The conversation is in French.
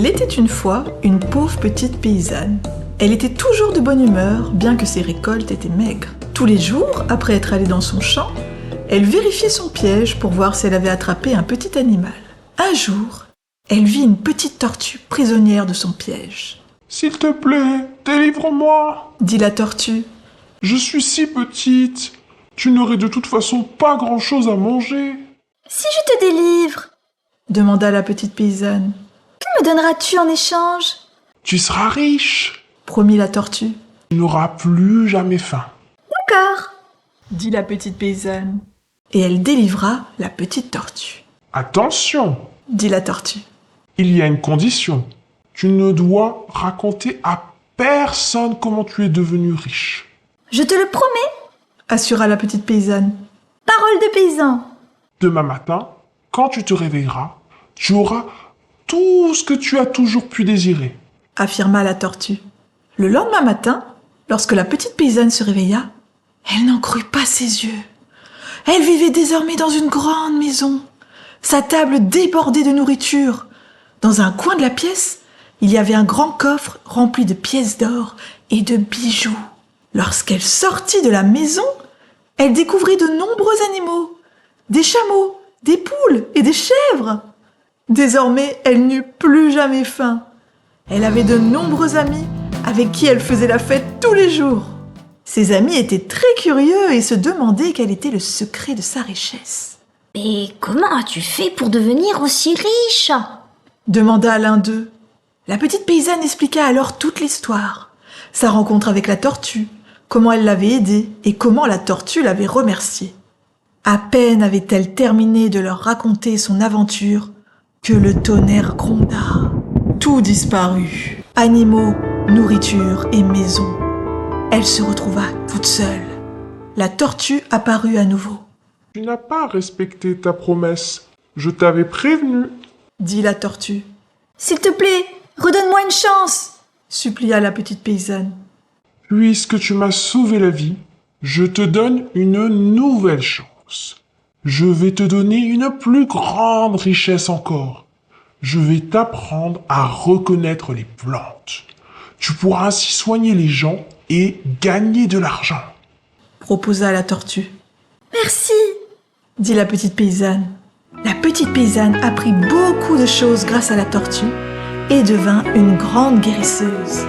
Il était une fois une pauvre petite paysanne. Elle était toujours de bonne humeur, bien que ses récoltes étaient maigres. Tous les jours, après être allée dans son champ, elle vérifiait son piège pour voir si elle avait attrapé un petit animal. Un jour, elle vit une petite tortue prisonnière de son piège. « S'il te plaît, délivre-moi » dit la tortue. « Je suis si petite, tu n'aurais de toute façon pas grand-chose à manger. » « Si je te délivre » demanda la petite paysanne. « Que me donneras-tu en échange ?»« Tu seras riche, » promit la tortue. « Tu n'auras plus jamais faim. » « D'accord » dit la petite paysanne. Et elle délivra la petite tortue. « Attention » dit la tortue. « Il y a une condition. Tu ne dois raconter à personne comment tu es devenu riche. » « Je te le promets » assura la petite paysanne. « Parole de paysan » Demain matin, quand tu te réveilleras, tu auras tout ce que tu as toujours pu désirer. Affirma la tortue. Le lendemain matin, lorsque la petite paysanne se réveilla, elle n'en crut pas ses yeux. Elle vivait désormais dans une grande maison, sa table débordée de nourriture. Dans un coin de la pièce, il y avait un grand coffre rempli de pièces d'or et de bijoux. Lorsqu'elle sortit de la maison, elle découvrit de nombreux animaux, des chameaux, des poules et des chèvres. Désormais, elle n'eut plus jamais faim. Elle avait de nombreux amis avec qui elle faisait la fête tous les jours. Ses amis étaient très curieux et se demandaient quel était le secret de sa richesse. « Mais comment as-tu fait pour devenir aussi riche ?» demanda l'un d'eux. La petite paysanne expliqua alors toute l'histoire. Sa rencontre avec la tortue, comment elle l'avait aidée et comment la tortue l'avait remerciée. À peine avait-elle terminé de leur raconter son aventure que le tonnerre gronda. Tout disparut. Animaux, nourriture et maison. Elle se retrouva toute seule. La tortue apparut à nouveau. « Tu n'as pas respecté ta promesse. Je t'avais prévenu. » dit la tortue. « S'il te plaît, redonne-moi une chance » supplia la petite paysanne. « Puisque tu m'as sauvé la vie, je te donne une nouvelle chance. Je vais te donner une plus grande richesse encore. Je vais t'apprendre à reconnaître les plantes. Tu pourras ainsi soigner les gens et gagner de l'argent. » proposa la tortue. « Merci » dit la petite paysanne. La petite paysanne apprit beaucoup de choses grâce à la tortue et devint une grande guérisseuse.